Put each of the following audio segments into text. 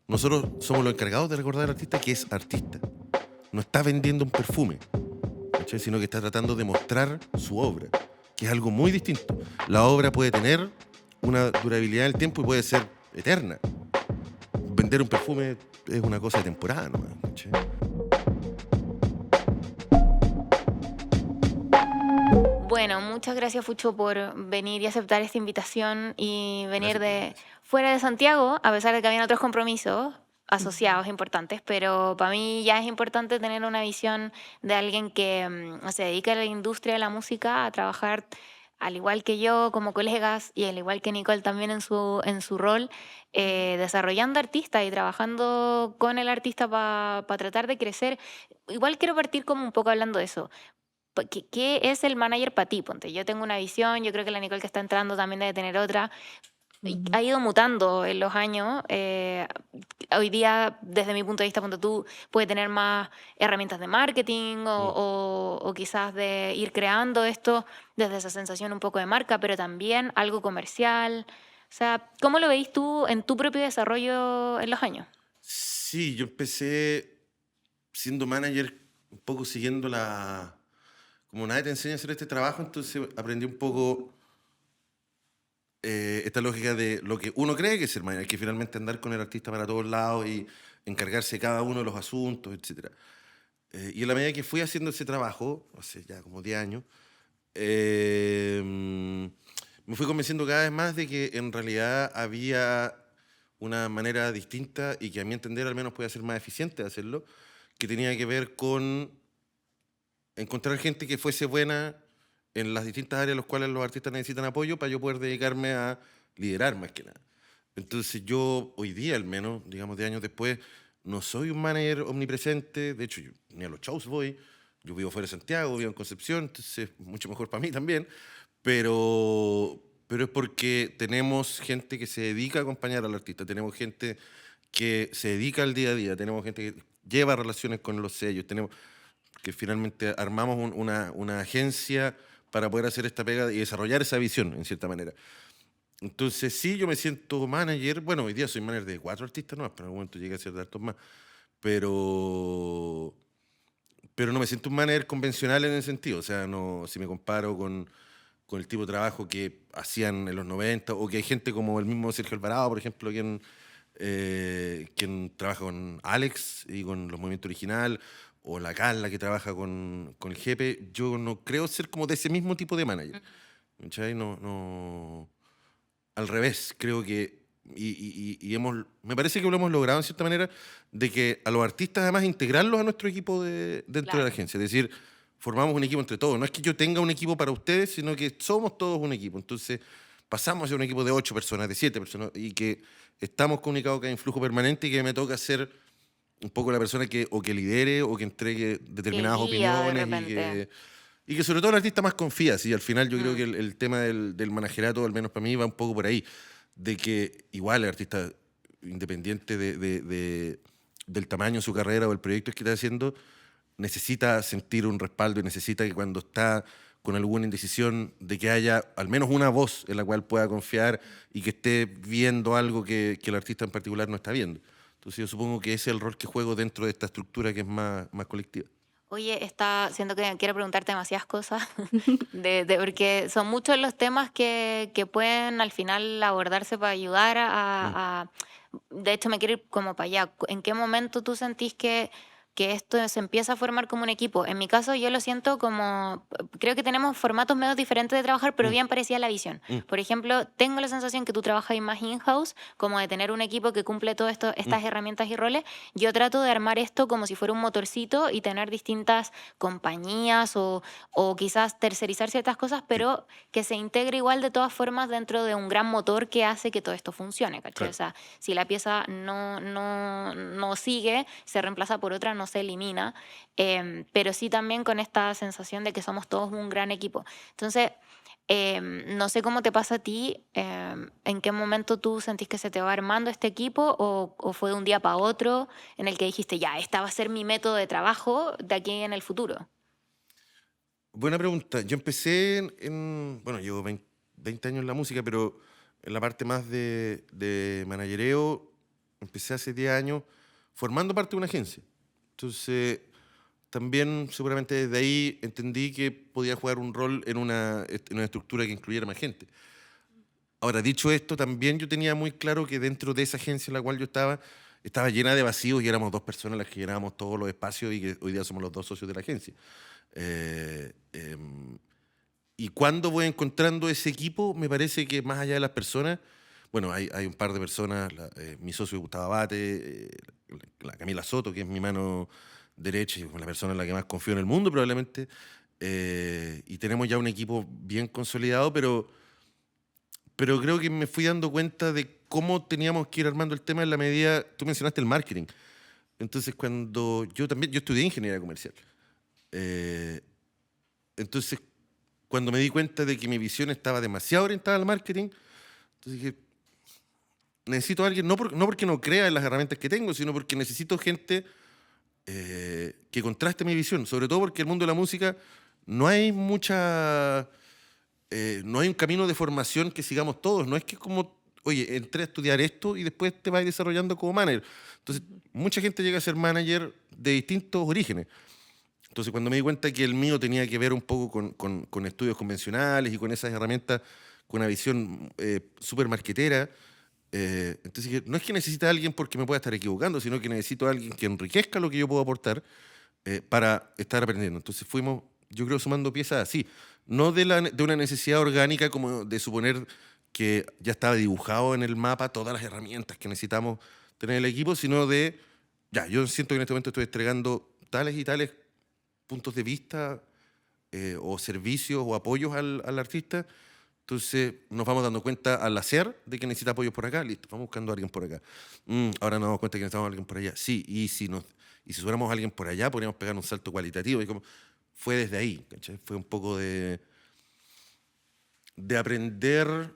nosotros somos los encargados de recordar al artista que es artista. No está vendiendo un perfume, ¿cachai? Sino que está tratando de mostrar su obra, que es algo muy distinto. La obra puede tener una durabilidad en el tiempo y puede ser eterna. Vender un perfume es una cosa de temporada nomás, ¿cachai? Bueno, muchas gracias, Fucho, por venir y aceptar esta invitación y venir Gracias por la de invitación. fuera de Santiago, a pesar de que habían otros compromisos asociados importantes, pero para mí ya es importante tener una visión de alguien que se dedica a la industria de la música, a trabajar al igual que yo como colegas y al igual que Nicole también en su rol, desarrollando artistas y trabajando con el artista para tratar de crecer. Igual quiero partir como un poco hablando de eso. ¿Qué es el manager para ti? Ponte, yo tengo una visión, yo creo que la Nicole que está entrando también debe tener otra. Y Ujú. ha ido mutando en los años. Hoy día, desde mi punto de vista, ponte tú, puede tener más herramientas de marketing Mm. o quizás de ir creando esto desde esa sensación un poco de marca, pero también algo comercial. O sea, ¿cómo lo veis tú en tu propio desarrollo en los años? Sí, yo empecé siendo manager un poco siguiendo la... Como nadie te enseña a hacer este trabajo, entonces aprendí un poco esta lógica de lo que uno cree que es ser manager, que finalmente andar con el artista para todos lados y encargarse de cada uno de los asuntos, etcétera. Y en la medida que fui haciendo ese trabajo, hace ya como 10 años, me fui convenciendo cada vez más de que en realidad había una manera distinta y que a mi entender al menos podía ser más eficiente de hacerlo, que tenía que ver con encontrar gente que fuese buena en las distintas áreas en las cuales los artistas necesitan apoyo para yo poder dedicarme a liderar más que nada. Entonces yo hoy día al menos, digamos de años después, no soy un manager omnipresente, de hecho yo ni a los shows voy, yo vivo fuera de Santiago, vivo en Concepción, entonces mucho mejor para mí también, pero es porque tenemos gente que se dedica a acompañar al artista, tenemos gente que se dedica al día a día, tenemos gente que lleva relaciones con los sellos, tenemos que finalmente armamos una agencia para poder hacer esta pega y desarrollar esa visión, en cierta manera. Entonces, sí, yo me siento manager. Bueno, hoy día soy manager de 4 artistas, no, pero en algún momento llegué a ser de hartos más. Pero, pero no me siento un manager convencional en ese sentido. O sea, no, si me comparo con el tipo de trabajo que hacían en los 90 o que hay gente como el mismo Sergio Alvarado, por ejemplo, quien trabaja con Alex y con los movimientos original, o la Carla que trabaja con el Jepe, yo no creo ser como de ese mismo tipo de manager. ¿Cachai? No, no, al revés, creo que, me parece que lo hemos logrado en cierta manera, de que a los artistas además integrarlos a nuestro equipo dentro de la Claro. agencia, es decir, formamos un equipo entre todos, no es que yo tenga un equipo para ustedes, sino que somos todos un equipo, entonces pasamos a ser un equipo de 8 personas, de 7 personas, y que estamos comunicados que hay un flujo permanente y que me toca ser un poco la persona que o que lidere o que entregue Que determinadas guía de opiniones repente. y que sobre todo el artista más confía, sí, al final yo creo Mm. que el tema del managerato, al menos para mí, va un poco por ahí, de que igual el artista, independiente del tamaño de su carrera o el proyecto que está haciendo, necesita sentir un respaldo y necesita que cuando está con alguna indecisión, de que haya al menos una voz en la cual pueda confiar y que esté viendo algo que el artista en particular no está viendo. Entonces yo supongo que ese es el rol que juego dentro de esta estructura que es más colectiva. Oye, siento que quiero preguntarte demasiadas cosas, porque son muchos los temas que pueden al final abordarse para ayudar Mm. de hecho, me quiero ir como para allá. ¿En qué momento tú sentís que esto se empieza a formar como un equipo? En mi caso, yo lo siento como, creo que tenemos formatos medio diferentes de trabajar, pero Mm. bien parecida la visión. Mm. Por ejemplo, tengo la sensación que tú trabajas más in-house, como de tener un equipo que cumple todas Mm. estas herramientas y roles. Yo trato de armar esto como si fuera un motorcito y tener distintas compañías o quizás tercerizar ciertas cosas, Sí, pero que se integre igual de todas formas dentro de un gran motor que hace que todo esto funcione, ¿cachai? O claro. sea, si la pieza no sigue, se reemplaza por otra, no se elimina, pero sí también con esta sensación de que somos todos un gran equipo. Entonces, no sé cómo te pasa a ti, en qué momento tú sentís que se te va armando este equipo o fue de un día para otro en el que dijiste, ya, esta va a ser mi método de trabajo de aquí en el futuro. Buena pregunta. Yo empecé bueno, llevo 20 años en la música, pero en la parte más de managereo, empecé hace 10 años formando parte de una agencia. Entonces, también seguramente desde ahí entendí que podía jugar un rol en una estructura que incluyera más gente. Ahora, dicho esto, también yo tenía muy claro que dentro de esa agencia en la cual yo estaba llena de vacíos y éramos 2 personas las que llenábamos todos los espacios y que hoy día somos los 2 socios de la agencia. Eh, em, y cuando voy encontrando ese equipo, me parece que más allá de las personas, bueno, hay un par de personas, mi socio Gustavo Abate, la Camila Soto, que es mi mano derecha y la persona en la que más confío en el mundo probablemente, y tenemos ya un equipo bien consolidado, pero creo que me fui dando cuenta de cómo teníamos que ir armando el tema en la medida, tú mencionaste el marketing, entonces cuando yo estudié ingeniería comercial, eh, entonces cuando me di cuenta de que mi visión estaba demasiado orientada al marketing, entonces dije, necesito a alguien, no porque no crea en las herramientas que tengo, sino porque necesito gente que contraste mi visión, sobre todo porque en el mundo de la música no hay no hay un camino de formación que sigamos todos, no es que como, oye, entré a estudiar esto y después te vas desarrollando como manager. Entonces, mucha gente llega a ser manager de distintos orígenes. Entonces, cuando me di cuenta que el mío tenía que ver un poco con estudios convencionales y con esas herramientas, con una visión súper marquetera, entonces dije, no es que necesite a alguien porque me pueda estar equivocando, sino que necesito a alguien que enriquezca lo que yo puedo aportar para estar aprendiendo. Entonces fuimos, yo creo, sumando piezas así, no de una necesidad orgánica como de suponer que ya estaba dibujado en el mapa todas las herramientas que necesitamos tener en el equipo, sino de, ya, yo siento que en este momento estoy entregando tales y tales puntos de vista o servicios o apoyos al artista. Entonces nos vamos dando cuenta al hacer de que necesita apoyo por acá, listo, vamos buscando a alguien por acá. Ahora nos damos cuenta que necesitamos a alguien por allá. Sí, y si fuéramos a alguien por allá, podríamos pegar un salto cualitativo. Y como, fue desde ahí, ¿cachai? Fue un poco de aprender,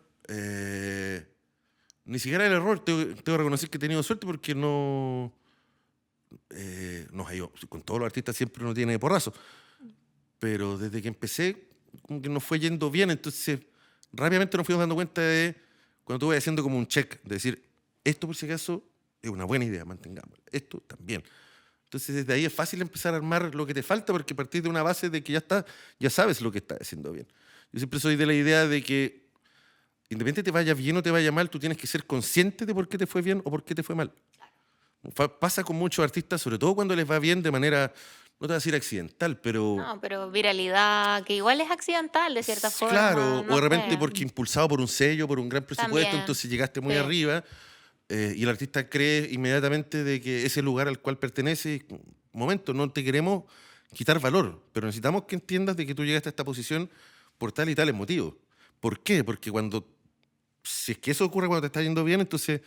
ni siquiera el error, tengo que reconocer que he tenido suerte porque nos ha ido, con todos los artistas siempre uno tiene porrazo, pero desde que empecé, como que nos fue yendo bien, entonces rápidamente nos fuimos dando cuenta de, cuando tú vas haciendo como un check, de decir, esto por si acaso es una buena idea, mantengámoslo, esto también. Entonces desde ahí es fácil empezar a armar lo que te falta porque a partir de una base de que ya sabes lo que estás haciendo bien. Yo siempre soy de la idea de que independientemente te vaya bien o te vaya mal, tú tienes que ser consciente de por qué te fue bien o por qué te fue mal. Pasa con muchos artistas, sobre todo cuando les va bien de manera, no te voy a decir accidental, pero No, pero viralidad, que igual es accidental de cierta forma, claro, o no de repente sé. porque impulsado por un sello, por un gran presupuesto, También, entonces llegaste muy sí. arriba y el artista cree inmediatamente de que ese lugar al cual pertenece, momento, no te queremos quitar valor, pero necesitamos que entiendas de que tú llegaste a esta posición por tal y tales motivos. ¿Por qué? Porque si es que eso ocurre cuando te está yendo bien, entonces,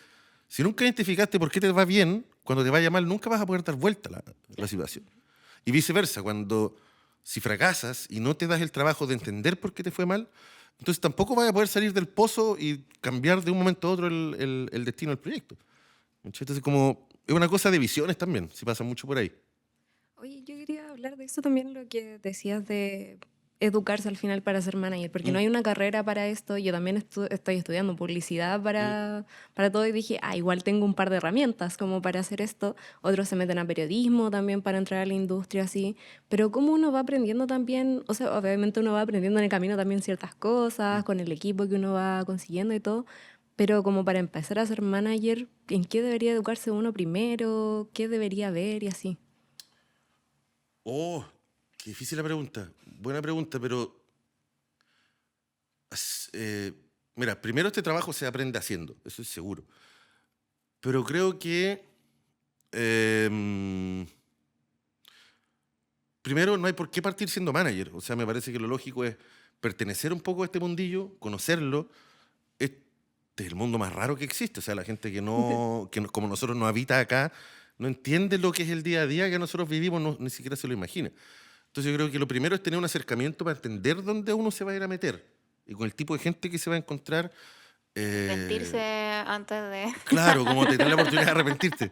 si nunca identificaste por qué te va bien, cuando te vaya mal, nunca vas a poder dar vuelta a la situación. Y viceversa, si fracasas y no te das el trabajo de entender por qué te fue mal, entonces tampoco vas a poder salir del pozo y cambiar de un momento a otro el destino del proyecto. Entonces, como es una cosa de visiones también, si pasa mucho por ahí. Oye, yo quería hablar de eso también, lo que decías de educarse al final para ser manager, porque no Mm. hay una carrera para esto. Yo también estoy estudiando publicidad para todo y dije, igual tengo un par de herramientas como para hacer esto. Otros se meten a periodismo también para entrar a la industria, así. Pero cómo uno va aprendiendo también, o sea, obviamente uno va aprendiendo en el camino también ciertas cosas, con el equipo que uno va consiguiendo y todo. Pero como para empezar a ser manager, ¿en qué debería educarse uno primero? ¿Qué debería ver y así? Oh, qué difícil la pregunta. Buena pregunta, pero eh, mira, primero este trabajo se aprende haciendo, eso es seguro. Pero creo que em, primero no hay por qué partir siendo manager. O sea, me parece que lo lógico es pertenecer un poco a este mundillo, conocerlo. Este es el mundo más raro que existe. O sea, la gente como nosotros no habita acá, no entiende lo que es el día a día que nosotros vivimos, ni siquiera se lo imagina. Entonces yo creo que lo primero es tener un acercamiento para entender dónde uno se va a ir a meter y con el tipo de gente que se va a encontrar. Arrepentirse eh, antes de... claro, como tener la oportunidad de arrepentirte.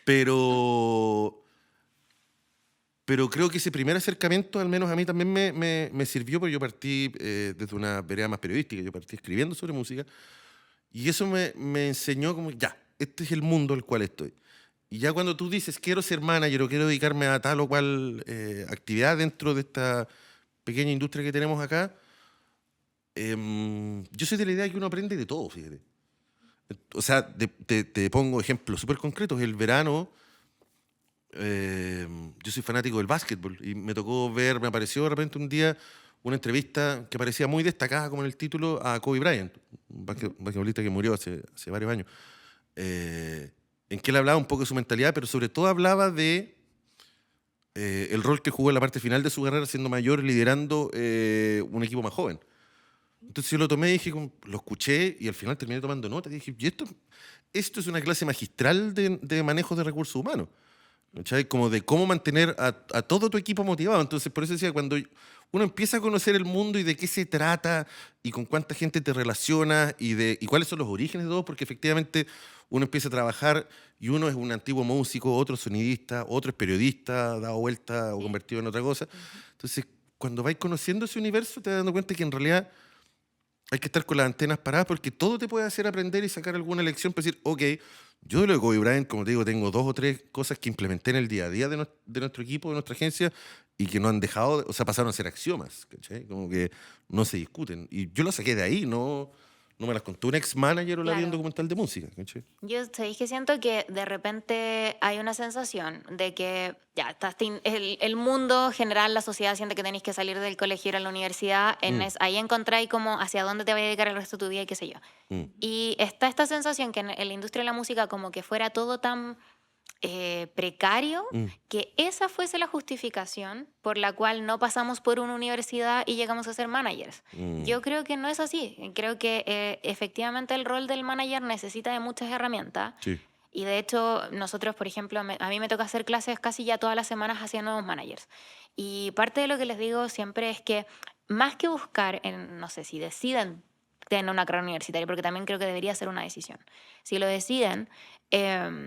Pero, pero creo que ese primer acercamiento, al menos a mí también me sirvió, porque yo partí desde una vereda más periodística, yo partí escribiendo sobre música, y eso me enseñó como, ya, este es el mundo al cual estoy. Y ya cuando tú dices, quiero ser manager o quiero dedicarme a tal o cual actividad dentro de esta pequeña industria que tenemos acá, yo soy de la idea que uno aprende de todo, fíjate. O sea, te pongo ejemplos súper concretos. El verano, yo soy fanático del básquetbol y me tocó ver, me apareció de repente un día una entrevista que parecía muy destacada, como en el título, a Kobe Bryant, un basquetbolista que murió hace varios años, en que él hablaba un poco de su mentalidad, pero sobre todo hablaba de el rol que jugó en la parte final de su carrera siendo mayor, liderando un equipo más joven. Entonces yo lo tomé y dije, lo escuché y al final terminé tomando nota y dije, y esto es una clase magistral de manejo de recursos humanos, ¿cachai? Como de cómo mantener a todo tu equipo motivado. Entonces por eso decía, cuando uno empieza a conocer el mundo y de qué se trata y con cuánta gente te relacionas y cuáles son los orígenes de todo, porque efectivamente uno empieza a trabajar y uno es un antiguo músico, otro sonidista, otro es periodista, dado vuelta o convertido en otra cosa. Entonces cuando vais conociendo ese universo te vas dando cuenta que en realidad hay que estar con las antenas paradas porque todo te puede hacer aprender y sacar alguna lección para decir, ok, yo de lo de Kobe Bryant, como te digo, tengo 2 o 3 cosas que implementé en el día a día de nuestro equipo, de nuestra agencia, y que no han dejado, o sea, pasaron a ser axiomas, ¿cachai? Como que no se discuten. Y yo lo saqué de ahí, no me las contó un ex-manager o la vi en un Claro. documental de música, ¿cachai? Yo sabéis que siento que de repente hay una sensación de que ya el mundo general, la sociedad siente que tenéis que salir del colegio, ir a la universidad, ahí encontráis como hacia dónde te vas a dedicar el resto de tu vida y qué sé yo. Mm. Y está esta sensación que en la industria de la música como que fuera todo tan precario, que esa fuese la justificación por la cual no pasamos por una universidad y llegamos a ser managers. Yo creo que no es así. Creo que efectivamente el rol del manager necesita de muchas herramientas. Sí. Y de hecho, nosotros, por ejemplo, a mí me toca hacer clases casi ya todas las semanas hacia nuevos managers. Y parte de lo que les digo siempre es que más que buscar, no sé, si deciden tener una carrera universitaria, porque también creo que debería ser una decisión. Si lo deciden,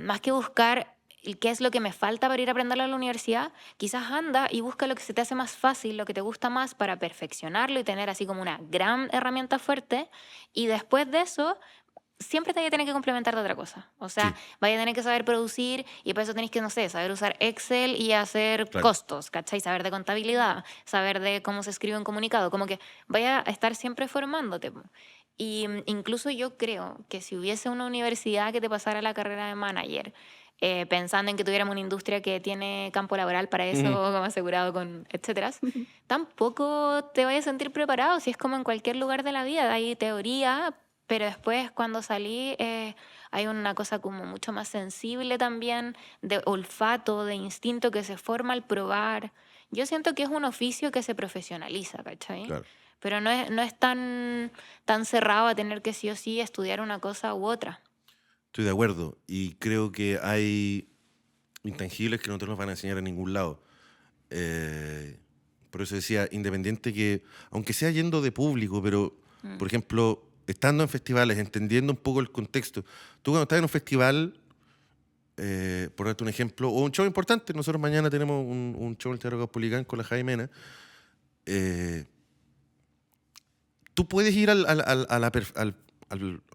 más que buscar qué es lo que me falta para ir a aprenderlo a la universidad, quizás anda y busca lo que se te hace más fácil, lo que te gusta más para perfeccionarlo y tener así como una gran herramienta fuerte. Y después de eso, siempre te vaya a tener que complementar de otra cosa. O sea, Sí. vaya a tener que saber producir y para eso tenés que, no sé, saber usar Excel y hacer Claro. costos, ¿cachai? Saber de contabilidad, saber de cómo se escribe un comunicado, como que vaya a estar siempre formándote. Y incluso yo creo que si hubiese una universidad que te pasara la carrera de manager, pensando en que tuviéramos una industria que tiene campo laboral para eso, como asegurado con etcétera, tampoco te vayas a sentir preparado si es como en cualquier lugar de la vida. Hay teoría, pero después cuando salí hay una cosa como mucho más sensible también, de olfato, de instinto que se forma al probar. Yo siento que es un oficio que se profesionaliza, ¿cachai? Claro. Pero no es tan cerrado a tener que sí o sí estudiar una cosa u otra. Estoy de acuerdo y creo que hay intangibles que no te los van a enseñar en ningún lado. Por eso decía, independiente que, aunque sea yendo de público, pero, por ejemplo, estando en festivales, entendiendo un poco el contexto. Tú cuando estás en un festival, por darte un ejemplo, o un show importante, nosotros mañana tenemos un show en el Teatro Caupolicán con la Jaime Mena, tú puedes ir al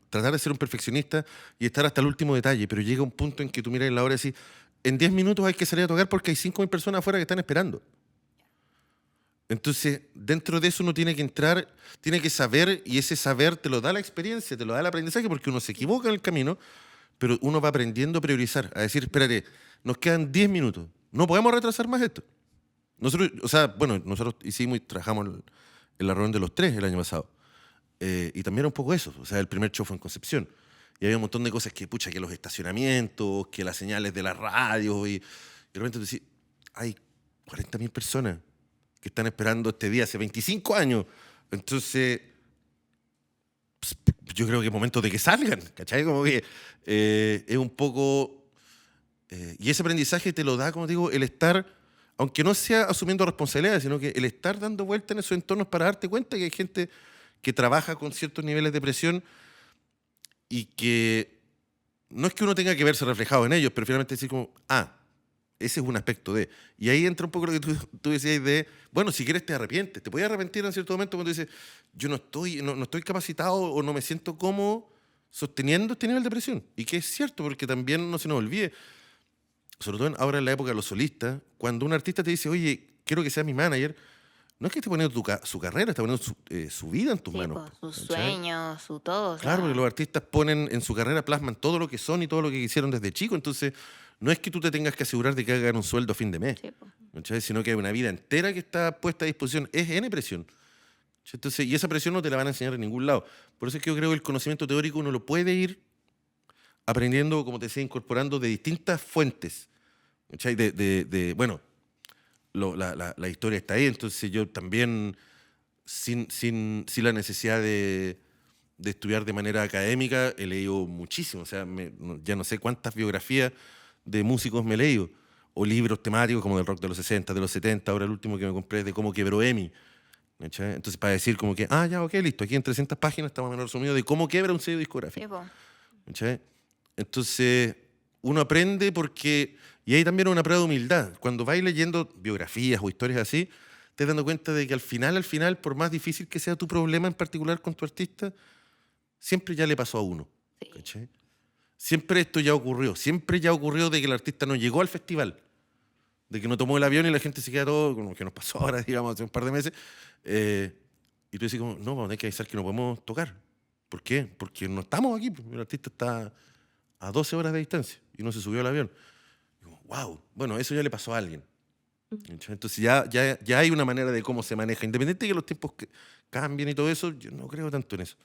tratar de ser un perfeccionista y estar hasta el último detalle, pero llega un punto en que tú miras en la hora y decís, en 10 minutos hay que salir a tocar porque hay 5.000 personas afuera que están esperando. Entonces, dentro de eso uno tiene que entrar, tiene que saber, y ese saber te lo da la experiencia, te lo da el aprendizaje, porque uno se equivoca en el camino, pero uno va aprendiendo a priorizar, a decir, espérate, nos quedan 10 minutos, no podemos retrasar más esto. Nosotros, o sea, bueno, nosotros hicimos y trabajamos en la reunión de los 3 el año pasado. Y también era un poco eso, o sea, el primer show fue en Concepción. Y había un montón de cosas que, pucha, que los estacionamientos, que las señales de la radio, y de repente tú decís, hay 40.000 personas que están esperando este día hace 25 años. Entonces, pues, yo creo que es momento de que salgan, ¿cachai? Como que es un poco... y ese aprendizaje te lo da, como digo, el estar, aunque no sea asumiendo responsabilidades, sino que el estar dando vuelta en esos entornos para darte cuenta que hay gente que trabaja con ciertos niveles de presión y que no es que uno tenga que verse reflejado en ellos, pero finalmente decir como, ese es un aspecto de... Y ahí entra un poco lo que tú decías de, bueno, si quieres te arrepientes, te puedes arrepentir en cierto momento cuando dices, yo no estoy capacitado o no me siento cómodo sosteniendo este nivel de presión. Y que es cierto, porque también no se nos olvide, sobre todo ahora en la época de los solistas, cuando un artista te dice, oye, quiero que seas mi manager, no es que esté poniendo su carrera, está poniendo su vida en tus Sí, manos. pues, sus ¿Cachai? sueños, su todo. O Claro, porque sea, los artistas ponen en su carrera, plasman todo lo que son y todo lo que hicieron desde chico. Entonces, no es que tú te tengas que asegurar de que hagan un sueldo a fin de mes, sí, pues. ¿cachai? Sino que hay una vida entera que está puesta a disposición. Es N presión. ¿Cachai? Entonces, y esa presión no te la van a enseñar en ningún lado. Por eso es que yo creo que el conocimiento teórico uno lo puede ir aprendiendo, como te decía, incorporando de distintas fuentes. ¿Cachai? Bueno, la historia está ahí, entonces yo también, sin la necesidad de estudiar de manera académica, he leído muchísimo. O sea, ya no sé cuántas biografías de músicos me he leído, o libros temáticos como del rock de los 60, de los 70, ahora el último que me compré es de cómo quebró EMI. ¿Cachai? Entonces, para decir como que, ya, ok, listo, aquí en 300 páginas está más o menos resumido de cómo quiebra un sello Sí, discográfico. pues. ¿Cachai? Entonces, uno aprende porque... Y hay también una prueba de humildad. Cuando vais leyendo biografías o historias así, te das dando cuenta de que al final, por más difícil que sea tu problema en particular con tu artista, siempre ya le pasó a uno. Sí. ¿Cachai? Siempre esto ya ocurrió. Siempre ya ocurrió de que el artista no llegó al festival, de que no tomó el avión y la gente se queda todo, como que nos pasó ahora, digamos, hace un par de meses. Y tú dices como, no, vamos a tener que avisar que no podemos tocar. ¿Por qué? Porque no estamos aquí. El artista está a 12 horas de distancia y no se subió al avión. Wow, bueno, eso ya le pasó a alguien. ¿Cachai? Entonces ya hay una manera de cómo se maneja. Independiente de que los tiempos cambien y todo eso, yo no creo tanto en eso.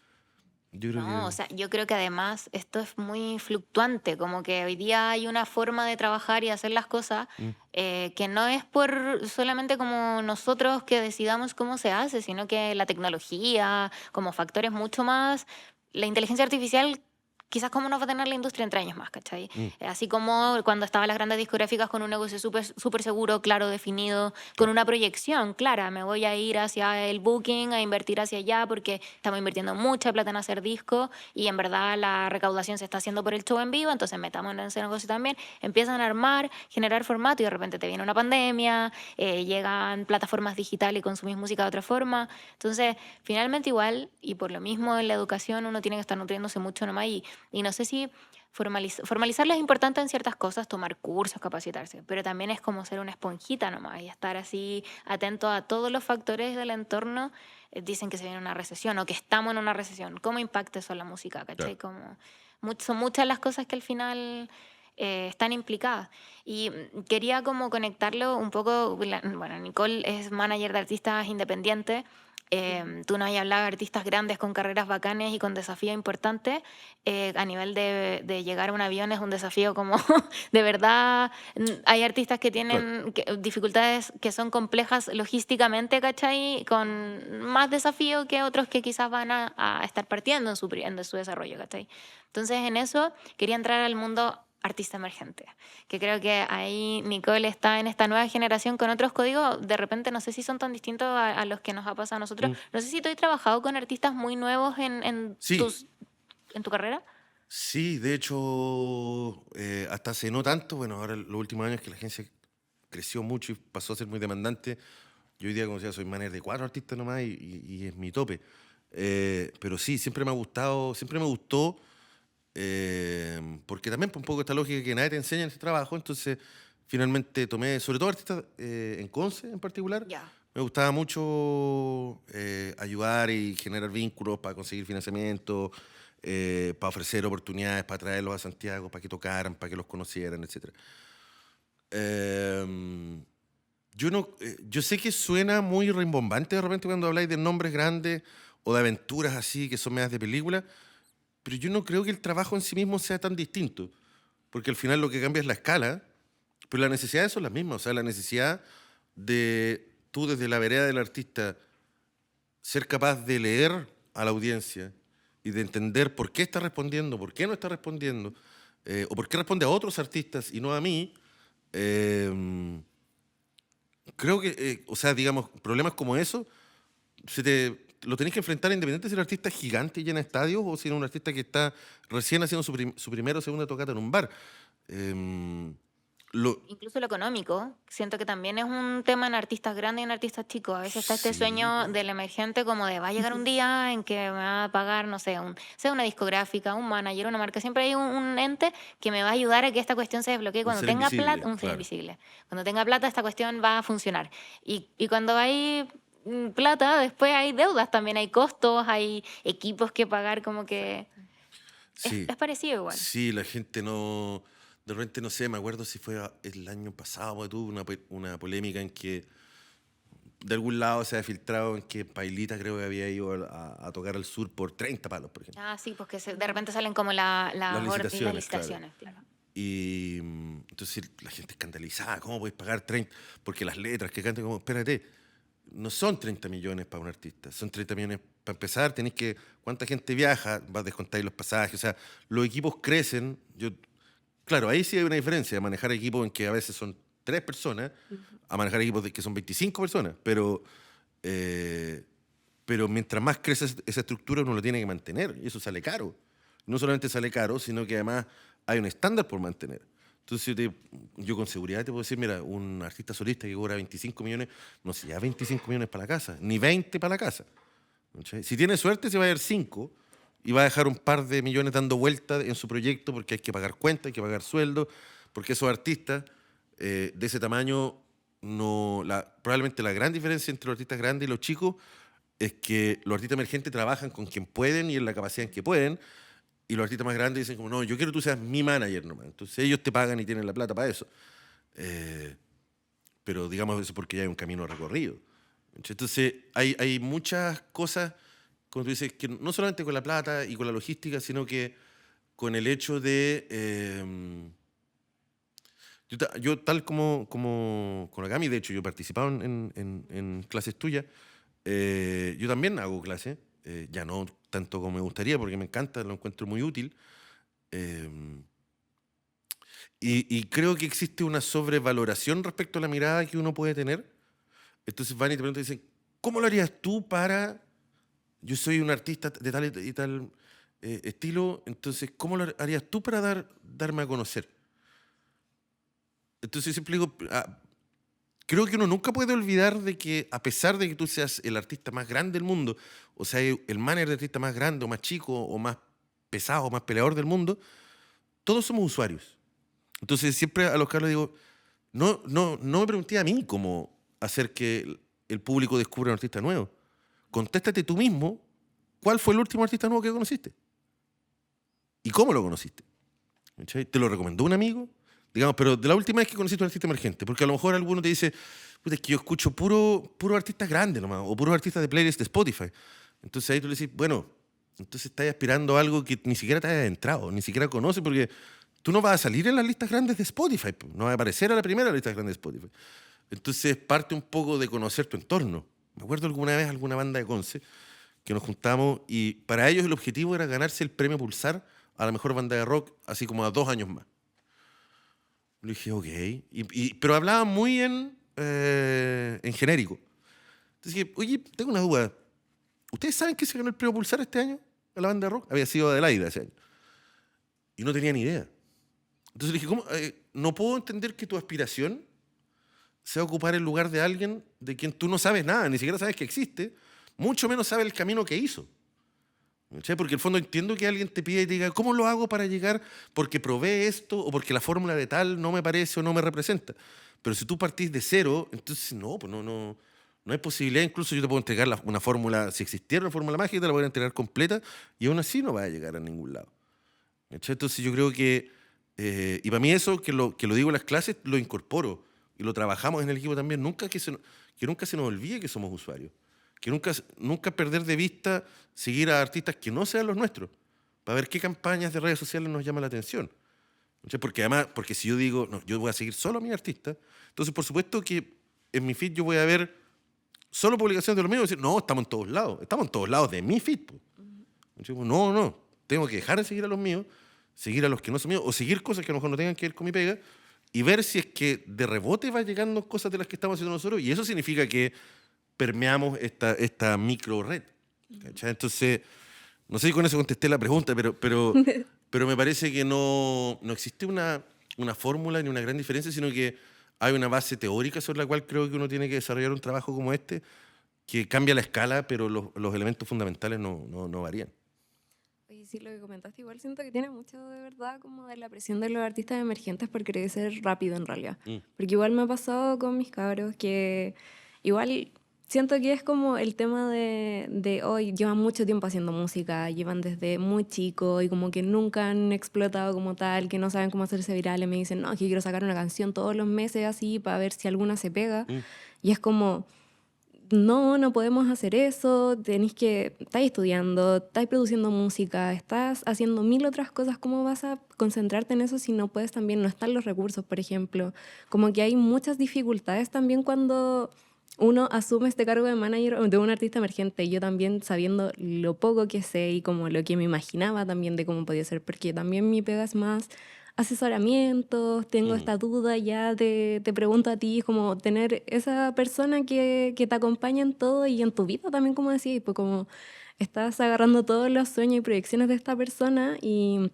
Yo creo No, o que... sea, yo creo que además esto es muy fluctuante, como que hoy día hay una forma de trabajar y hacer las cosas Mm, que no es por solamente como nosotros que decidamos cómo se hace, sino que la tecnología, como factores mucho más, la inteligencia artificial, quizás cómo nos va a tener la industria entre años más, ¿cachai? mm, Así como cuando estaban las grandes discográficas con un negocio súper seguro, claro, definido, con claro. una proyección clara, me voy a ir hacia el booking, a invertir hacia allá porque estamos invirtiendo mucha plata en hacer discos y en verdad la recaudación se está haciendo por el show en vivo, entonces metamos en ese negocio también, empiezan a armar, generar formato y de repente te viene una pandemia, llegan plataformas digitales y consumís música de otra forma, entonces finalmente igual y por lo mismo en la educación uno tiene que estar nutriéndose mucho nomás y no sé si formalizarlo es importante en ciertas cosas, tomar cursos, capacitarse, pero también es como ser una esponjita nomás y estar así atento a todos los factores del entorno. Dicen que se viene una recesión o que estamos en una recesión. ¿Cómo impacta eso en la música? ¿Cachai? Claro. Como, son muchas las cosas que al final están implicadas. Y quería como conectarlo un poco, bueno, Nicole es manager de artistas independientes. Tú nos has hablado de artistas grandes con carreras bacanes y con desafíos importantes. A nivel de llegar a un avión es un desafío como de verdad. Hay artistas que Claro. tienen dificultades que son complejas logísticamente, ¿cachai? Con más desafío que otros que quizás van a estar partiendo en su desarrollo, ¿cachai? Entonces en eso quería entrar al mundo artista emergente, que creo que ahí Nicole está en esta nueva generación con otros códigos, de repente no sé si son tan distintos a los que nos ha pasado a nosotros. Mm. No sé si tú has trabajado con artistas muy nuevos Sí, en tu carrera. sí, de hecho, hasta hace no tanto, bueno, ahora los últimos años que la agencia creció mucho y pasó a ser muy demandante, yo hoy día, como decía, soy manager de 4 artistas nomás y es mi tope. Pero sí, siempre me ha gustado, siempre me gustó, porque también por un poco esta lógica que nadie te enseña en este trabajo, entonces finalmente tomé, sobre todo artistas en Conce en particular, Ya. me gustaba mucho ayudar y generar vínculos para conseguir financiamiento, para ofrecer oportunidades, para traerlos a Santiago, para que tocaran, para que los conocieran, etc. Yo sé que suena muy rimbombante de repente cuando habláis de nombres grandes o de aventuras así que son medias de película, pero yo no creo que el trabajo en sí mismo sea tan distinto, porque al final lo que cambia es la escala, pero las necesidades son las mismas. O sea, la necesidad de tú desde la vereda del artista ser capaz de leer a la audiencia y de entender por qué está respondiendo, por qué no está respondiendo, o por qué responde a otros artistas y no a mí. Creo que, o sea, digamos, problemas como eso lo tenés que enfrentar independiente si el artista es gigante y llena estadios o si es un artista que está recién haciendo su primera o segunda tocata en un bar. lo, Incluso lo económico, siento que también es un tema en artistas grandes y en artistas chicos. A veces está este sí, sueño po. del emergente como de va a llegar un día en que me va a pagar, no sé, sea una discográfica, un manager, una marca. Siempre hay un ente que me va a ayudar a que esta cuestión se desbloquee. Un Cuando ser tenga plata, invisible, un ser claro. invisible. Cuando tenga plata, esta cuestión va a funcionar. Y cuando hay plata, después hay deudas también, hay costos, hay equipos que pagar, como que Sí, es parecido igual. sí, la gente no. De repente, no sé, me acuerdo si fue el año pasado, tuvo una polémica en que de algún lado se ha filtrado en que Pailita creo que había ido a tocar al sur por 30 palos, por ejemplo. Ah, sí, porque de repente salen como Las las licitaciones, claro. licitaciones, claro. Y entonces la gente escandalizada, ¿cómo podéis pagar 30? Porque las letras que cantan, como, espérate, no son 30 millones para un artista, son 30 millones para empezar, tenéis que, ¿cuánta gente viaja? Vas a descontar los pasajes, o sea, los equipos crecen, claro, ahí sí hay una diferencia, de manejar equipos en que a veces son 3 personas, a manejar equipos que son 25 personas, eh, pero mientras más crece esa estructura uno lo tiene que mantener y eso sale caro. No solamente sale caro, sino que además hay un estándar por mantener. Entonces yo con seguridad te puedo decir, mira, un artista solista que cobra 25 millones, no se lleva 25 millones para la casa, ni 20 para la casa. ¿Cachai? Si tiene suerte se va a ir 5 y va a dejar un par de millones dando vueltas en su proyecto porque hay que pagar cuentas, hay que pagar sueldos, porque esos artistas de ese tamaño, probablemente la gran diferencia entre los artistas grandes y los chicos es que los artistas emergentes trabajan con quien pueden y en la capacidad en que pueden, y los artistas más grandes dicen como, no, yo quiero que tú seas mi manager nomás. Entonces ellos te pagan y tienen la plata para eso. Eh, pero digamos eso porque ya hay un camino recorrido. Entonces hay muchas cosas, como tú dices, que no solamente con la plata y con la logística, sino que con el hecho de... yo tal como con la Cami, de hecho yo he participado en clases tuyas, yo también hago clases, ya no tanto como me gustaría porque me encanta, lo encuentro muy útil. eh, y creo que existe una sobrevaloración respecto a la mirada que uno puede tener. Entonces van y te preguntan y dicen, ¿cómo lo harías tú para... Yo soy un artista de tal y tal estilo, entonces, ¿cómo lo harías tú para darme a conocer? Entonces siempre digo, creo que uno nunca puede olvidar de que a pesar de que tú seas el artista más grande del mundo, o sea, el manager de artista más grande o más chico o más pesado o más peleador del mundo, todos somos usuarios. Entonces siempre a los Carlos digo, no me pregunté a mí cómo hacer que el público descubra un artista nuevo. Contéstate tú mismo cuál fue el último artista nuevo que conociste y cómo lo conociste. ¿Cachai? ¿Te lo recomendó un amigo? Digamos, pero de la última vez que conociste un artista emergente, porque a lo mejor alguno te dice, puta, es que yo escucho puro artistas grandes nomás, o puros artistas de playlist de Spotify. Entonces ahí tú le decís, bueno, entonces estás aspirando a algo que ni siquiera te haya entrado, ni siquiera conoces, porque tú no vas a salir en las listas grandes de Spotify, no vas a aparecer a la primera lista grande de Spotify. Entonces parte un poco de conocer tu entorno. Me acuerdo alguna vez alguna banda de Conce que nos juntamos y para ellos el objetivo era ganarse el premio Pulsar a la mejor banda de rock, así como a 2 años más. Le dije, ok. Pero hablaba muy en genérico. Entonces dije, oye, tengo una duda. ¿Ustedes saben que se ganó el premio Pulsar este año a la banda de rock? Había sido Adelaida ese año. Y no tenía ni idea. Entonces le dije, ¿cómo? No puedo entender que tu aspiración sea ocupar el lugar de alguien de quien tú no sabes nada, ni siquiera sabes que existe, mucho menos sabes el camino que hizo. ¿Cachai? Porque en el fondo entiendo que alguien te pide y te diga, ¿cómo lo hago para llegar? Porque probé esto o porque la fórmula de tal no me parece o no me representa. Pero si tú partís de cero, entonces pues no hay posibilidad. Incluso yo te puedo entregar una fórmula, si existiera una fórmula mágica, te la voy a entregar completa y aún así no va a llegar a ningún lado. ¿Cachai? Entonces yo creo que, y para mí eso, que lo digo en las clases, lo incorporo y lo trabajamos en el equipo también. Que nunca se nos olvide que somos usuarios. Que nunca perder de vista seguir a artistas que no sean los nuestros, para ver qué campañas de redes sociales nos llaman la atención. Porque además, porque si yo digo, no, yo voy a seguir solo a mi artista, entonces por supuesto que en mi feed yo voy a ver solo publicaciones de los míos y decir, no, estamos en todos lados de mi feed. No, tengo que dejar de seguir a los míos, seguir a los que no son míos, o seguir cosas que a lo mejor no tengan que ver con mi pega, y ver si es que de rebote va llegando cosas de las que estamos haciendo nosotros, y eso significa que permeamos esta micro red. ¿Cachai? Entonces, no sé si con eso contesté la pregunta, pero me parece que no existe una fórmula ni una gran diferencia, sino que hay una base teórica sobre la cual creo que uno tiene que desarrollar un trabajo como este, que cambia la escala, pero los elementos fundamentales no varían. Oye, sí, lo que comentaste, igual siento que tiene mucho de verdad como de la presión de los artistas emergentes por querer ser rápido en realidad. Porque igual me ha pasado con mis cabros que igual siento que es como el tema de hoy, llevan mucho tiempo haciendo música, llevan desde muy chico y como que nunca han explotado como tal, que no saben cómo hacerse virales, me dicen, no, es que quiero sacar una canción todos los meses así para ver si alguna se pega. Y es como... No, no podemos hacer eso, estás estudiando, estás produciendo música, estás haciendo mil otras cosas, ¿cómo vas a concentrarte en eso si no puedes también, no están los recursos, por ejemplo? Como que hay muchas dificultades también cuando uno asume este cargo de manager de un artista emergente, y yo también sabiendo lo poco que sé y como lo que me imaginaba también de cómo podía ser, porque también mi pega es más asesoramientos, tengo esta duda ya, te pregunto a ti, como tener esa persona que te acompaña en todo y en tu vida también, como decía, pues como estás agarrando todos los sueños y proyecciones de esta persona y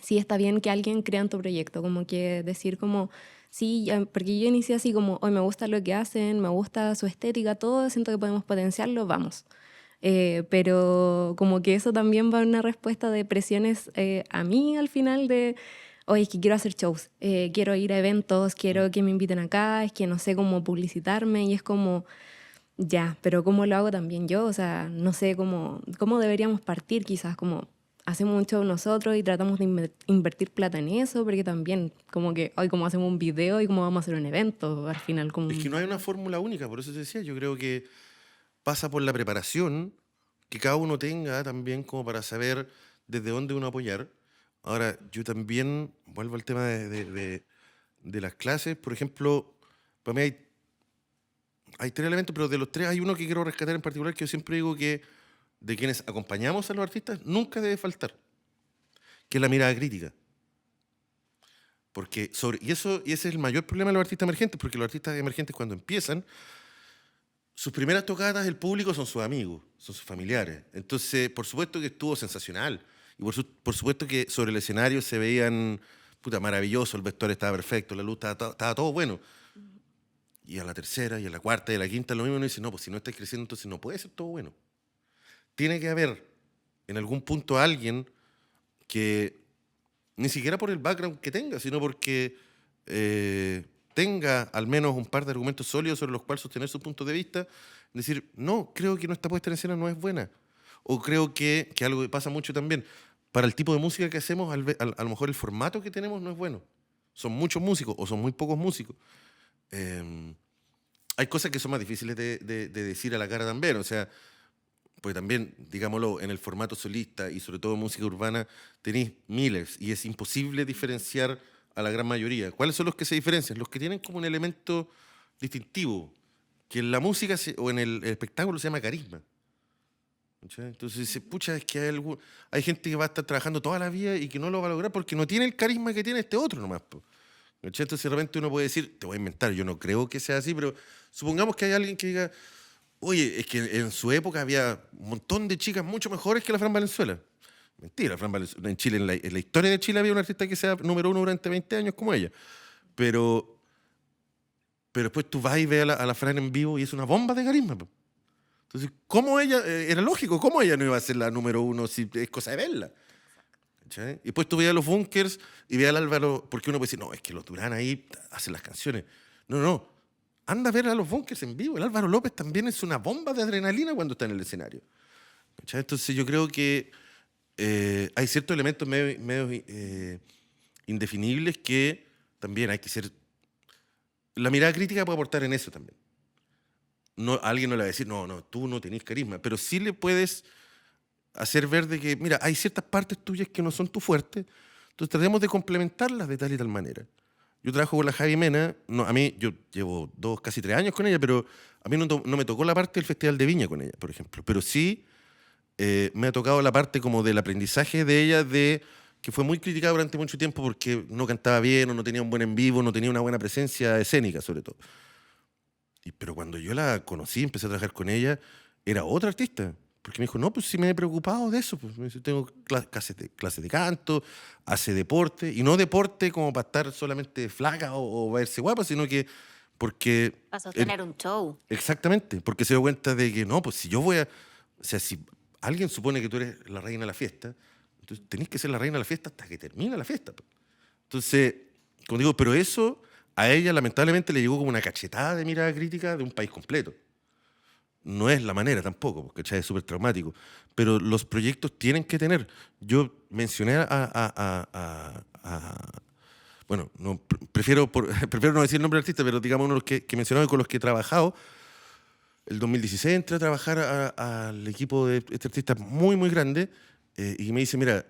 sí está bien que alguien crea en tu proyecto, como que decir como, sí, porque yo inicié así como, hoy me gusta lo que hacen, me gusta su estética, todo, siento que podemos potenciarlo, vamos. Pero como que eso también va a una respuesta de presiones a mí al final de, oye, es que quiero hacer shows, quiero ir a eventos, quiero que me inviten acá, es que no sé cómo publicitarme y es como, ya, pero ¿cómo lo hago también yo? O sea, no sé cómo deberíamos partir quizás, como hacemos un show nosotros y tratamos de invertir plata en eso, porque también como que hoy cómo hacemos un video y cómo vamos a hacer un evento al final. Como... Es que no hay una fórmula única, por eso te decía, yo creo que pasa por la preparación que cada uno tenga también como para saber desde dónde uno apoyar. Ahora, yo también vuelvo al tema de las clases. Por ejemplo, para mí hay tres elementos, pero de los tres hay uno que quiero rescatar en particular, que yo siempre digo que de quienes acompañamos a los artistas nunca debe faltar, que es la mirada crítica. Porque y ese es el mayor problema de los artistas emergentes, porque los artistas emergentes cuando empiezan, sus primeras tocadas, el público son sus amigos, son sus familiares. Entonces, por supuesto que estuvo sensacional. Y por supuesto que sobre el escenario se veían, puta, maravilloso, el vestuario estaba perfecto, la luz estaba todo bueno. Y a la tercera, y a la cuarta, y a la quinta, lo mismo, uno dice, no, pues si no estás creciendo, entonces no puede ser todo bueno. Tiene que haber en algún punto alguien que, ni siquiera por el background que tenga, sino porque tenga al menos un par de argumentos sólidos sobre los cuales sostener su punto de vista, decir, no, creo que nuestra puesta en escena no es buena. O creo que algo que pasa mucho también, para el tipo de música que hacemos, a lo mejor el formato que tenemos no es bueno. Son muchos músicos o son muy pocos músicos. Hay cosas que son más difíciles de decir a la cara también, o sea, porque también, digámoslo, en el formato solista y sobre todo música urbana tenéis miles y es imposible diferenciar a la gran mayoría. ¿Cuáles son los que se diferencian? Los que tienen como un elemento distintivo, que en la música o en el espectáculo se llama carisma. ¿Cachai? Entonces dice, pucha, es que hay gente que va a estar trabajando toda la vida y que no lo va a lograr porque no tiene el carisma que tiene este otro nomás. ¿Cachai? Entonces de repente uno puede decir, te voy a inventar, yo no creo que sea así, pero supongamos que hay alguien que diga, oye, es que en su época había un montón de chicas mucho mejores que la Fran Valenzuela. Mentira, Fran Valenzuela. En Chile, en la historia de Chile había una artista que sea número uno durante 20 años como ella. Pero después tú vas y ves a la Fran en vivo y es una bomba de carisma. Entonces, ¿cómo ella? Era lógico, ¿cómo ella no iba a ser la número uno si es cosa de verla? ¿Cachai? Y después tú veías a los Bunkers y veías al Álvaro, porque uno puede decir, no, es que los Durán ahí hacen las canciones. No. Anda a ver a los Bunkers en vivo. El Álvaro López también es una bomba de adrenalina cuando está en el escenario. ¿Cachai? Entonces yo creo que hay ciertos elementos medio indefinibles que también hay que ser... La mirada crítica puede aportar en eso también. No, alguien no le va a decir, no, tú no tenés carisma, pero sí le puedes hacer ver de que, mira, hay ciertas partes tuyas que no son tu fuerte, entonces tratemos de complementarlas de tal y tal manera. Yo trabajo con la Javi Mena, yo llevo casi 3 años con ella, pero a mí no me tocó la parte del Festival de Viña con ella, por ejemplo, pero sí me ha tocado la parte como del aprendizaje de ella, que fue muy criticada durante mucho tiempo porque no cantaba bien o no tenía un buen en vivo, no tenía una buena presencia escénica sobre todo. Pero cuando yo la conocí, empecé a trabajar con ella, era otra artista, Porque me dijo, no, pues sí me he preocupado de eso. Pues me dice, tengo clases de canto, hace deporte, y no deporte como para estar solamente flaca o verse guapa, sino que porque... Para el- sostener un show. exactamente, porque se dio cuenta de que no, pues si yo voy a... O sea, si alguien supone que tú eres la reina de la fiesta, entonces tenés que ser la reina de la fiesta hasta que termine la fiesta. Pues. Entonces, como digo, pero eso a ella lamentablemente le llegó como una cachetada de mirada crítica de un país completo. No es la manera tampoco, porque es súper traumático. Pero los proyectos tienen que tener. Yo mencioné bueno, no, prefiero, prefiero no decir el nombre del artista, pero digamos uno de los que mencionaba y con los que he trabajado. El 2016 entré a trabajar al equipo de este artista muy, muy grande y me dice, mira,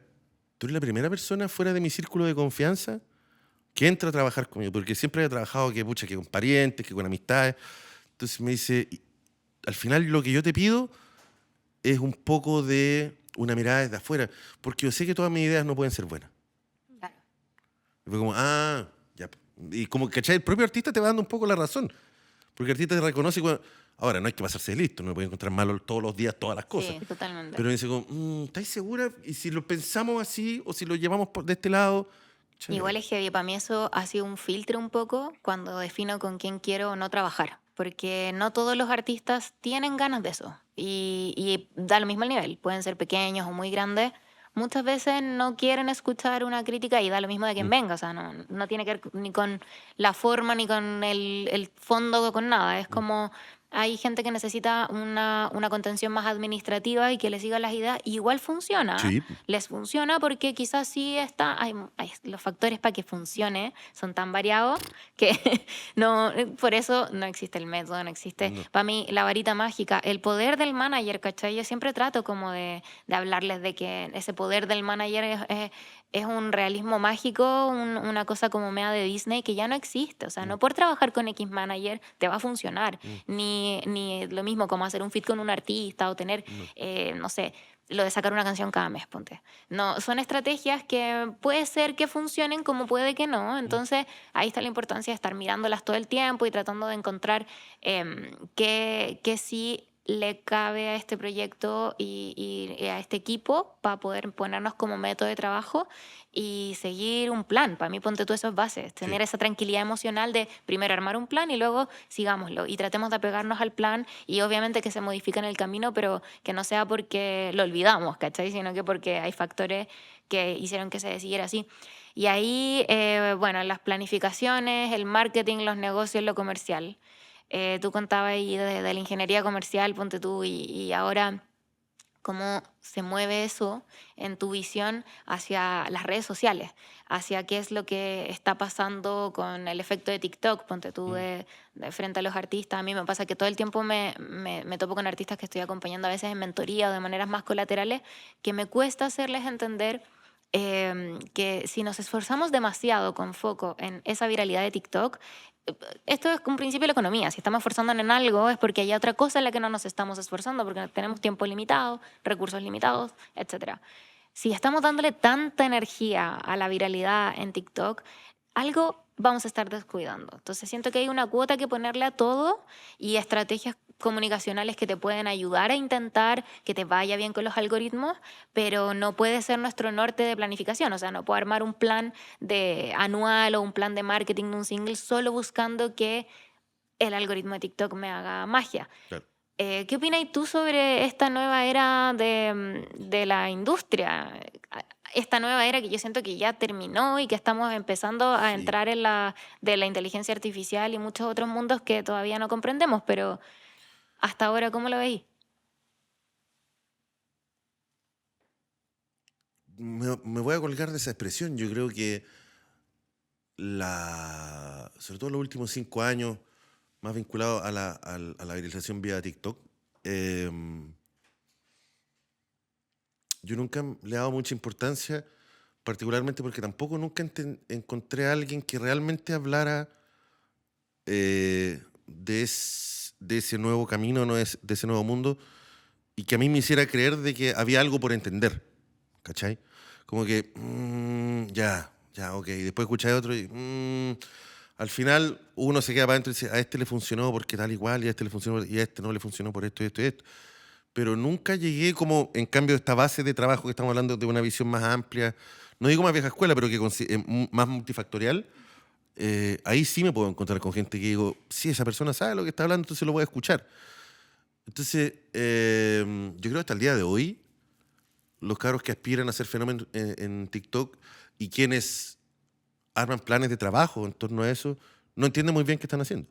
tú eres la primera persona fuera de mi círculo de confianza que entra a trabajar conmigo, porque siempre había trabajado que, pucha, que con parientes, que con amistades. Entonces me dice, al final lo que yo te pido es un poco de una mirada desde afuera, porque yo sé que todas mis ideas no pueden ser buenas. Claro. Y fue como, ya. Y como, ¿cachai? El propio artista te va dando un poco la razón, porque el artista te reconoce cuando... Ahora, no hay que pasarse de listo, no puede encontrar malo todos los días todas las cosas. Sí, totalmente. Pero me dice como, ¿estáis segura? Y si lo pensamos así, o si lo llevamos de este lado... Che, Igual es que para mí eso ha sido un filtro un poco cuando defino con quién quiero o no trabajar, porque no todos los artistas tienen ganas de eso y da lo mismo el nivel, pueden ser pequeños o muy grandes. Muchas veces no quieren escuchar una crítica y da lo mismo de quien venga, o sea, no tiene que ver ni con la forma ni con el fondo, con nada, es como... Hay gente que necesita una contención más administrativa y que le siga las ideas. Y igual funciona. Sí. Les funciona porque quizás sí está... los factores para que funcione son tan variados que no, por eso no existe el método, no existe... No. Para mí, la varita mágica, el poder del manager, ¿cachai? Yo siempre trato como de hablarles de que ese poder del manager es un realismo mágico, una cosa como mea de Disney que ya no existe. O sea, no por trabajar con X manager te va a funcionar. Ni lo mismo como hacer un feat con un artista o tener, no sé, lo de sacar una canción cada mes, ponte. No, son estrategias que puede ser que funcionen como puede que no. Entonces, ahí está la importancia de estar mirándolas todo el tiempo y tratando de encontrar qué sí le cabe a este proyecto y a este equipo para poder ponernos como método de trabajo y seguir un plan. Para mí, ponte tú esas bases, tener esa tranquilidad emocional de primero armar un plan y luego sigámoslo y tratemos de apegarnos al plan y obviamente que se modifique en el camino, pero que no sea porque lo olvidamos, ¿cachai? Sino que porque hay factores que hicieron que se siguiera así. Y ahí, bueno, las planificaciones, el marketing, los negocios, lo comercial. Tú contabas ahí de la ingeniería comercial, ponte tú, y ahora cómo se mueve eso en tu visión hacia las redes sociales, hacia qué es lo que está pasando con el efecto de TikTok, ponte tú de frente a los artistas. A mí me pasa que todo el tiempo me topo con artistas que estoy acompañando a veces en mentoría o de maneras más colaterales, que me cuesta hacerles entender que si nos esforzamos demasiado con foco en esa viralidad de TikTok, esto es un principio de la economía. Si estamos esforzándonos en algo es porque hay otra cosa en la que no nos estamos esforzando, porque tenemos tiempo limitado, recursos limitados, etcétera. Si estamos dándole tanta energía a la viralidad en TikTok, algo vamos a estar descuidando. Entonces siento que hay una cuota que ponerle a todo y estrategias comunicacionales que te pueden ayudar a intentar que te vaya bien con los algoritmos, pero no puede ser nuestro norte de planificación. O sea, no puedo armar un plan de anual o un plan de marketing de un single solo buscando que el algoritmo de TikTok me haga magia. Claro. ¿Qué opinas tú sobre esta nueva era de la industria? Esta nueva era que yo siento que ya terminó y que estamos empezando a entrar en de la inteligencia artificial y muchos otros mundos que todavía no comprendemos, pero hasta ahora, ¿cómo lo veis? Me voy a colgar de esa expresión. Yo creo que sobre todo los últimos 5 años, más vinculado a la viralización vía TikTok, yo nunca le he dado mucha importancia, particularmente porque tampoco nunca encontré a alguien que realmente hablara de ese nuevo camino, de ese nuevo mundo, y que a mí me hiciera creer de que había algo por entender, ¿cachai? Como que, ya, ok, y después escucháis otro y al final uno se queda para adentro y dice, a este le funcionó porque tal igual, y a este le funcionó, y a este no le funcionó por esto y esto y esto. pero nunca llegué como, en cambio, esta base de trabajo que estamos hablando de una visión más amplia, no digo más vieja escuela, pero que más multifactorial. Ahí sí me puedo encontrar con gente que digo, sí, esa persona sabe lo que está hablando, entonces lo voy a escuchar. Entonces, yo creo que hasta el día de hoy, los cabros que aspiran a ser fenómenos en TikTok y quienes arman planes de trabajo en torno a eso, no entienden muy bien qué están haciendo.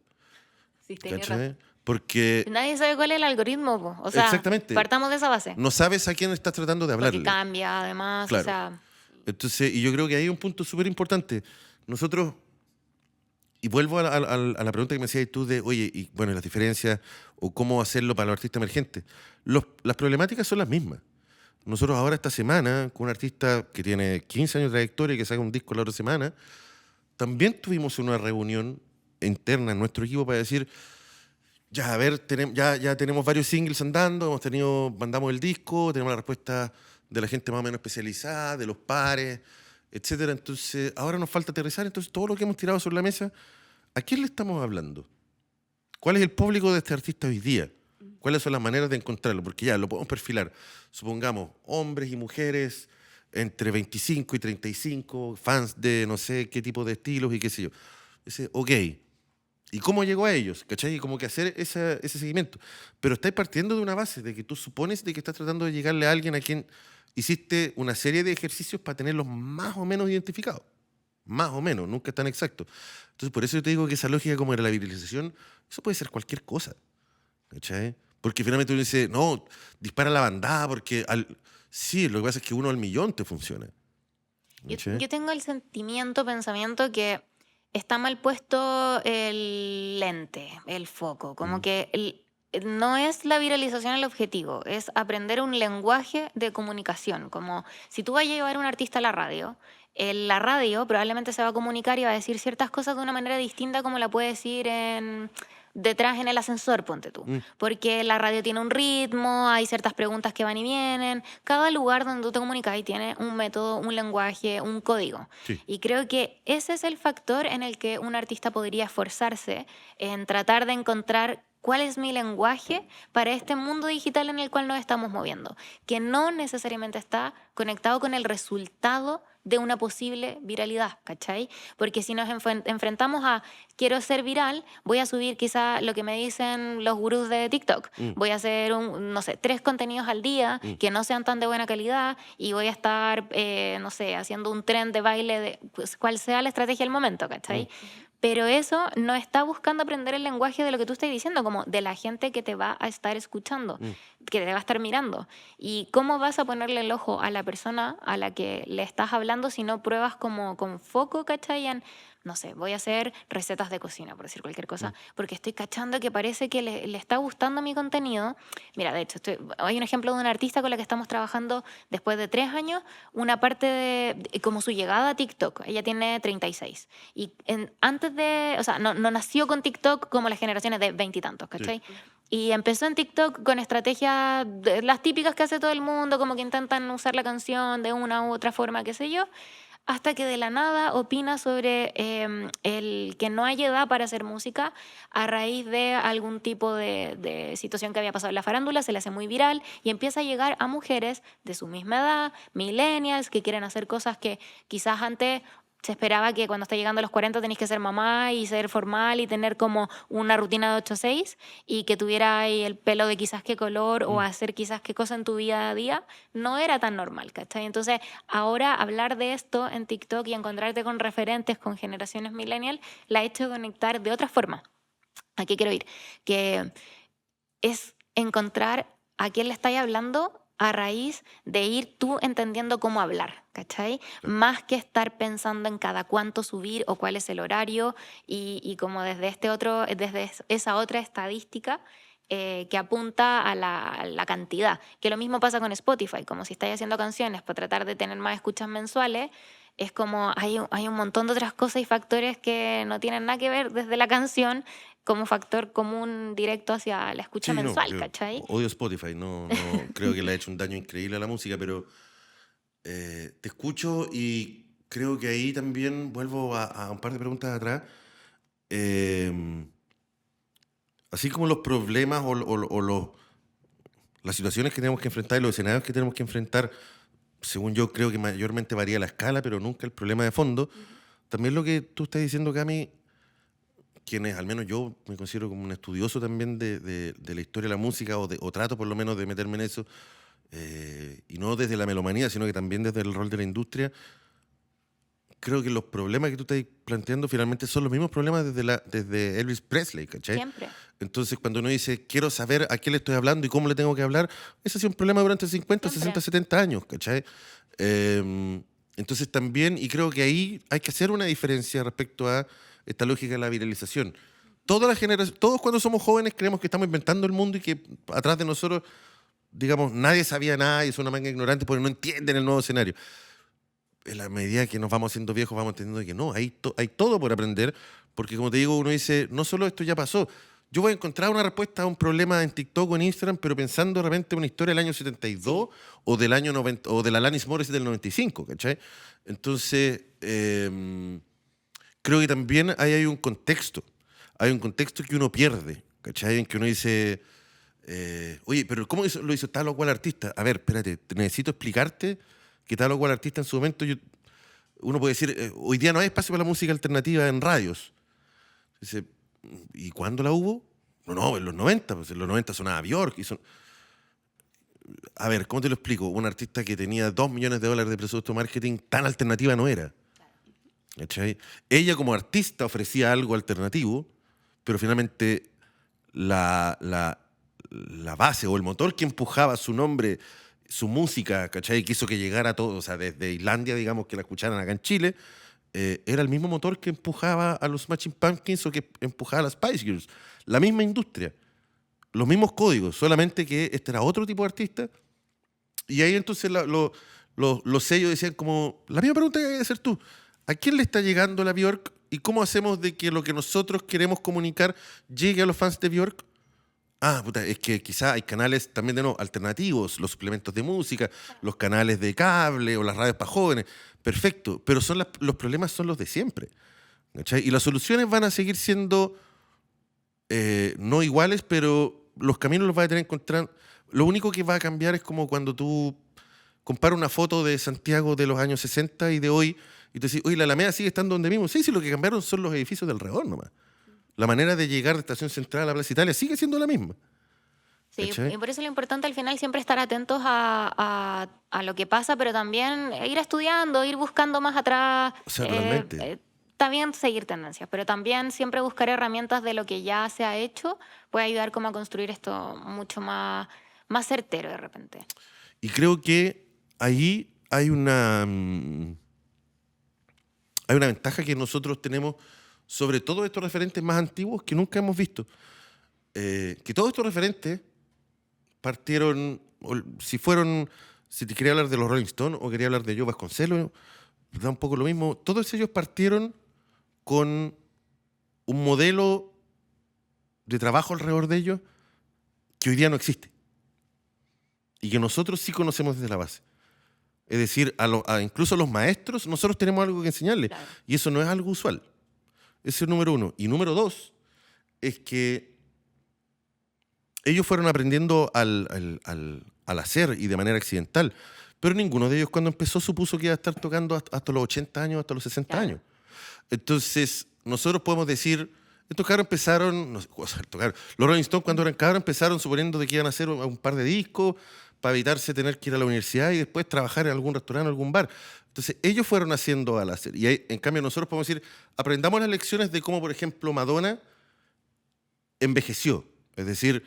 Sí, tenés ¿Cachai? razón. Porque, Nadie sabe cuál es el algoritmo, po. O sea, exactamente, partamos de esa base. no sabes a quién estás tratando de Porque hablarle. cambia, además, o Claro. sea, Entonces, y yo creo que ahí hay un punto súper importante. Nosotros, y vuelvo a la pregunta que me hacías tú de, oye, y bueno, las diferencias o cómo hacerlo para los artistas emergentes. Las problemáticas son las mismas. Nosotros ahora esta semana, con un artista que tiene 15 años de trayectoria y que saca un disco la otra semana, también tuvimos una reunión interna en nuestro equipo para decir, ya, a ver, ya tenemos varios singles andando, mandamos el disco, tenemos la respuesta de la gente más o menos especializada, de los pares, etcétera. Entonces, ahora nos falta aterrizar. Entonces, todo lo que hemos tirado sobre la mesa, ¿a quién le estamos hablando? ¿Cuál es el público de este artista hoy día? ¿Cuáles son las maneras de encontrarlo? Porque ya lo podemos perfilar. Supongamos, hombres y mujeres entre 25 y 35, fans de no sé qué tipo de estilos y qué sé yo. Ok. ¿Y cómo llegó a ellos? ¿Cachai? Y como que hacer ese seguimiento. Pero estáis partiendo de una base de que tú supones de que estás tratando de llegarle a alguien a quien hiciste una serie de ejercicios para tenerlos más o menos identificados. Más o menos, nunca es tan exacto. Entonces, por eso yo te digo que esa lógica como de la viralización, eso puede ser cualquier cosa. ¿Cachai? Porque finalmente uno dice, no, dispara la bandada porque sí, lo que pasa es que uno al millón te funciona. yo tengo el pensamiento que está mal puesto el lente, el foco. Como que no es la viralización el objetivo, es aprender un lenguaje de comunicación. Como si tú vas a llevar a un artista a la radio, la radio probablemente se va a comunicar y va a decir ciertas cosas de una manera distinta como la puede decir detrás en el ascensor, ponte tú. Porque la radio tiene un ritmo, hay ciertas preguntas que van y vienen. Cada lugar donde tú te comunicas tiene un método, un lenguaje, un código. Sí. Y creo que ese es el factor en el que un artista podría esforzarse en tratar de encontrar cuál es mi lenguaje para este mundo digital en el cual nos estamos moviendo, que no necesariamente está conectado con el resultado de una posible viralidad, ¿cachai? Porque si nos enfrentamos a quiero ser viral, voy a subir quizá lo que me dicen los gurús de TikTok. Voy a hacer, no sé, 3 contenidos al día que no sean tan de buena calidad y voy a estar, no sé, haciendo un tren de baile de pues, cual sea la estrategia del momento, ¿cachai? Pero eso no está buscando aprender el lenguaje de lo que tú estás diciendo, como de la gente que te va a estar escuchando, que te va a estar mirando. ¿Y cómo vas a ponerle el ojo a la persona a la que le estás hablando si no pruebas como con foco, ¿cachai? No sé, voy a hacer recetas de cocina, por decir cualquier cosa, porque estoy cachando que parece que le está gustando mi contenido. Mira, de hecho, hay un ejemplo de una artista con la que estamos trabajando después de 3 años, una parte de como su llegada a TikTok. Ella tiene 36. Y antes de, o sea, no nació con TikTok como las generaciones de 20 y tantos, ¿cachai? Sí. Y empezó en TikTok con estrategias las típicas que hace todo el mundo, como que intentan usar la canción de una u otra forma, qué sé yo, hasta que de la nada opina sobre el que no hay edad para hacer música a raíz de algún tipo de situación que había pasado en la farándula, se le hace muy viral y empieza a llegar a mujeres de su misma edad, millennials, que quieren hacer cosas que quizás antes se esperaba que cuando estás llegando a los 40 tenés que ser mamá y ser formal y tener como una rutina de 8 a 6 y que tuviera ahí el pelo de quizás qué color o hacer quizás qué cosa en tu día a día, no era tan normal, ¿cachai? Entonces, ahora hablar de esto en TikTok y encontrarte con referentes, con generaciones millennial, la ha hecho conectar de otra forma. ¿A qué quiero ir? Que es encontrar a quién le estáis hablando a raíz de ir tú entendiendo cómo hablar, ¿cachai? Más que estar pensando en cada cuánto subir o cuál es el horario y como desde esa otra estadística que apunta a la cantidad. Que lo mismo pasa con Spotify, como si estáis haciendo canciones para tratar de tener más escuchas mensuales, es como hay un montón de otras cosas y factores que no tienen nada que ver desde la canción como factor común directo hacia la escucha Sí, mensual, yo ¿cachai? odio Spotify, no creo que le ha hecho un daño increíble a la música, pero te escucho y creo que ahí también vuelvo a un par de preguntas atrás. Eh, Así como los problemas o las situaciones que tenemos que enfrentar y los escenarios que tenemos que enfrentar, según yo creo que mayormente varía la escala, pero nunca el problema de fondo. También lo que tú estás diciendo, Cami, quienes, al menos yo me considero como un estudioso también de la historia de la música, o trato por lo menos de meterme en eso, y no desde la melomanía, sino que también desde el rol de la industria, creo que los problemas que tú estás planteando finalmente son los mismos problemas desde Elvis Presley, ¿cachai? Siempre. Entonces, cuando uno dice, quiero saber a qué le estoy hablando y cómo le tengo que hablar, ese ha sido un problema durante 50, Siempre. 60, 70 años, ¿cachai? Entonces también, y creo que ahí hay que hacer una diferencia respecto a esta lógica de la viralización. Todos cuando somos jóvenes creemos que estamos inventando el mundo y que atrás de nosotros, digamos, nadie sabía nada y es una manga ignorante porque no entienden el nuevo escenario. En la medida que nos vamos haciendo viejos vamos entendiendo que no, hay todo por aprender, porque como te digo, uno dice, no solo esto ya pasó, yo voy a encontrar una respuesta a un problema en TikTok o en Instagram, pero pensando de repente en una historia del año 72 o del año 90, o de la Alanis Morissette del 95, ¿cachai? Entonces, creo que también ahí hay un contexto que uno pierde, ¿cachai? En que uno dice, oye, pero ¿cómo lo hizo tal o cual artista? A ver, espérate, necesito explicarte que tal o cual artista en su momento, uno puede decir, hoy día no hay espacio para la música alternativa en radios. Dice, ¿y cuándo la hubo? No, en los 90, pues en los 90 sonaba Björk. A ver, ¿cómo te lo explico? Un artista que tenía $2 millones de presupuesto de marketing, tan alternativa no era. ¿Cachai? Ella como artista ofrecía algo alternativo, pero finalmente la base o el motor que empujaba su nombre, su música, ¿cachai? Que hizo que llegara a todo, o sea, desde Islandia, digamos, que la escucharan acá en Chile, era el mismo motor que empujaba a los Smashing Pumpkins o que empujaba a las Spice Girls. La misma industria, los mismos códigos, solamente que este era otro tipo de artista. Y ahí entonces los sellos decían como, la misma pregunta que hay que hacer tú, ¿a quién le está llegando la Björk? ¿Y cómo hacemos de que lo que nosotros queremos comunicar llegue a los fans de Björk? Ah, puta, es que quizá hay canales también alternativos, los suplementos de música, los canales de cable o las radios para jóvenes. Perfecto, pero los problemas son los de siempre, ¿cachai? Y las soluciones van a seguir siendo no iguales, pero los caminos los vas a tener que encontrar. Lo único que va a cambiar es como cuando tú comparas una foto de Santiago de los años 60 y de hoy y te decís, oye, la Alameda sigue estando donde mismo. Sí, lo que cambiaron son los edificios de alrededor nomás. La manera de llegar de Estación Central a la Plaza Italia sigue siendo la misma. Sí, ¿Cachai? y por eso lo importante al final siempre estar atentos a lo que pasa, pero también ir estudiando, ir buscando más atrás. O sea, totalmente. Está bien seguir tendencias, pero también siempre buscar herramientas de lo que ya se ha hecho puede ayudar como a construir esto mucho más certero de repente. Y creo que ahí hay una ventaja que nosotros tenemos sobre todos estos referentes más antiguos que nunca hemos visto. Que todos estos referentes partieron, si te quería hablar de los Rolling Stones o quería hablar de Joe Vasconcelos, da un poco lo mismo. Todos ellos partieron con un modelo de trabajo alrededor de ellos que hoy día no existe y que nosotros sí conocemos desde la base. Es decir, incluso a los maestros, nosotros tenemos algo que enseñarles. Claro. Y eso no es algo usual. Ese es número uno. Y número dos es que ellos fueron aprendiendo al hacer y de manera accidental. Pero ninguno de ellos cuando empezó supuso que iba a estar tocando hasta los 80 años, hasta los 60 Claro. años. Entonces, nosotros podemos decir, estos cabros empezaron, no sé, los Rolling Stones cuando eran cabros empezaron suponiendo de que iban a hacer un par de discos para evitarse tener que ir a la universidad y después trabajar en algún restaurante, en algún bar. Entonces, ellos fueron haciendo al hacer. Y ahí, en cambio, nosotros podemos decir, aprendamos las lecciones de cómo, por ejemplo, Madonna envejeció. Es decir,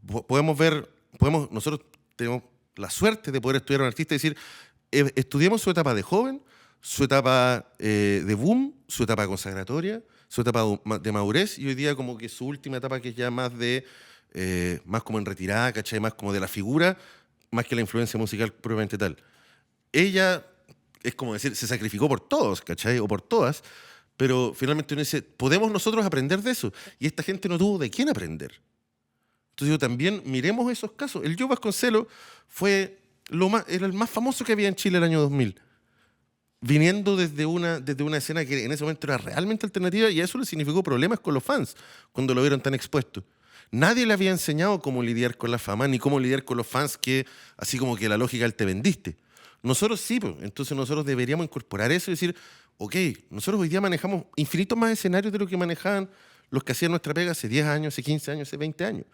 nosotros tenemos la suerte de poder estudiar a un artista y decir, estudiemos su etapa de joven, su etapa de boom, su etapa consagratoria, su etapa de madurez y hoy día como que su última etapa que es ya más más como en retirada, ¿cachai? Más como de la figura, más que la influencia musical propiamente tal. Ella, es como decir, se sacrificó por todos, ¿cachai? O por todas, pero finalmente uno dice, ¿podemos nosotros aprender de eso? Y esta gente no tuvo de quién aprender. Entonces yo también miremos esos casos. El Joe Vasconcelos era el más famoso que había en Chile el año 2000. Viniendo desde una escena que en ese momento era realmente alternativa y eso le significó problemas con los fans cuando lo vieron tan expuesto. Nadie le había enseñado cómo lidiar con la fama, ni cómo lidiar con los fans, que así como que la lógica del te vendiste. Nosotros sí, pues. Entonces nosotros deberíamos incorporar eso y decir, ok, nosotros hoy día manejamos infinitos más escenarios de lo que manejaban los que hacían nuestra pega hace 10 años, hace 15 años, hace 20 años.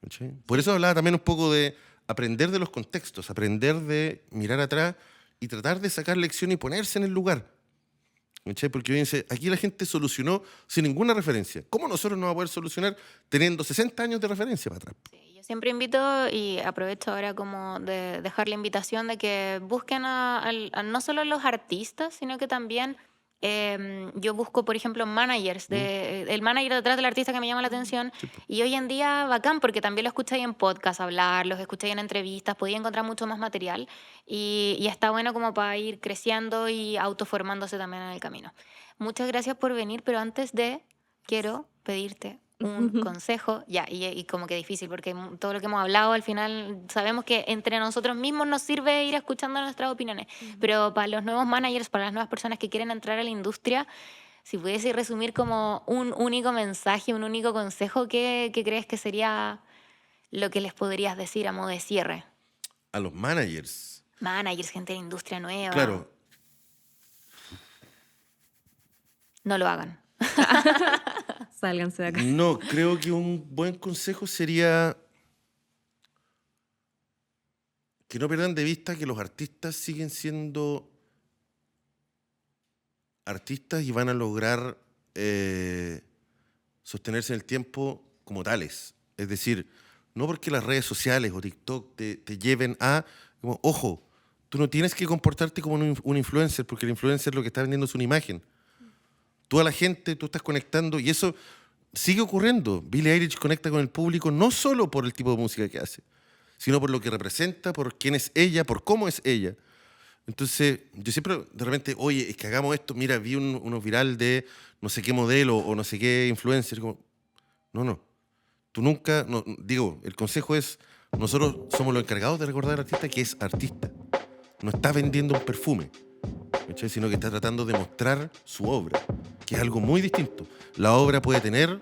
¿Cachai? Por eso hablaba también un poco de aprender de los contextos, aprender de mirar atrás y tratar de sacar lección y ponerse en el lugar. ¿Cachai? Porque hoy dice, aquí la gente solucionó sin ninguna referencia. ¿Cómo nosotros no vamos a poder solucionar teniendo 60 años de referencia para atrás? Sí, yo siempre invito y aprovecho ahora como de dejar la invitación de que busquen a no solo los artistas, sino que también yo busco, por ejemplo, managers, el manager detrás del artista que me llama la atención. Sí, po. Y hoy en día, bacán, porque también lo escucháis en podcast hablar, los escucháis en entrevistas, podía encontrar mucho más material. Y está bueno como para ir creciendo y autoformándose también en el camino. Muchas gracias por venir, pero antes de, quiero pedirte un consejo, ya, y como que difícil, porque todo lo que hemos hablado al final sabemos que entre nosotros mismos nos sirve ir escuchando nuestras opiniones, pero para los nuevos managers, para las nuevas personas que quieren entrar a la industria, si pudiese resumir como un único mensaje, un único consejo, ¿qué crees que sería lo que les podrías decir a modo de cierre? A los managers. Managers, gente de la industria nueva. Claro, No lo hagan. Sálganse de acá. no, creo que un buen consejo sería que no pierdan de vista que los artistas siguen siendo artistas y van a lograr sostenerse en el tiempo como tales. Es decir, no porque las redes sociales o TikTok te lleven a, como, ojo, tú no tienes que comportarte como un influencer, porque el influencer lo que está vendiendo es una imagen. Tú a la gente, tú estás conectando, y eso sigue ocurriendo. Billie Eilish conecta con el público no solo por el tipo de música que hace, sino por lo que representa, por quién es ella, por cómo es ella. Entonces, yo siempre, de repente, oye, es que hagamos esto, mira, vi unos viral de no sé qué modelo o no sé qué influencer. Como, no. Tú nunca, no, digo, el consejo es, nosotros somos los encargados de recordar al artista que es artista. No está vendiendo un perfume, ¿cachai? Sino que está tratando de mostrar su obra, que es algo muy distinto. La obra puede tener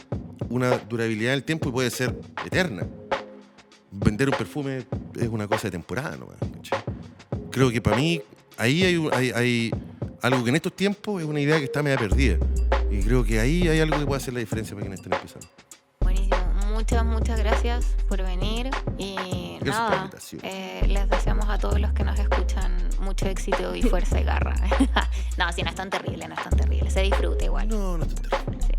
una durabilidad del tiempo y puede ser eterna. Vender un perfume es una cosa de temporada nomás, ¿cachai? Creo que para mí ahí hay algo que en estos tiempos es una idea que está media perdida. Y creo que ahí hay algo que puede hacer la diferencia para quienes estén empezando. Buenísimo. Muchas gracias por venir. Y Gracias por la nada, invitación. les deseamos a todos los que nos escuchan mucho éxito y fuerza y garra. No, sí, no es tan terrible, no es tan terrible. Se disfruta igual. No es tan terrible. Sí.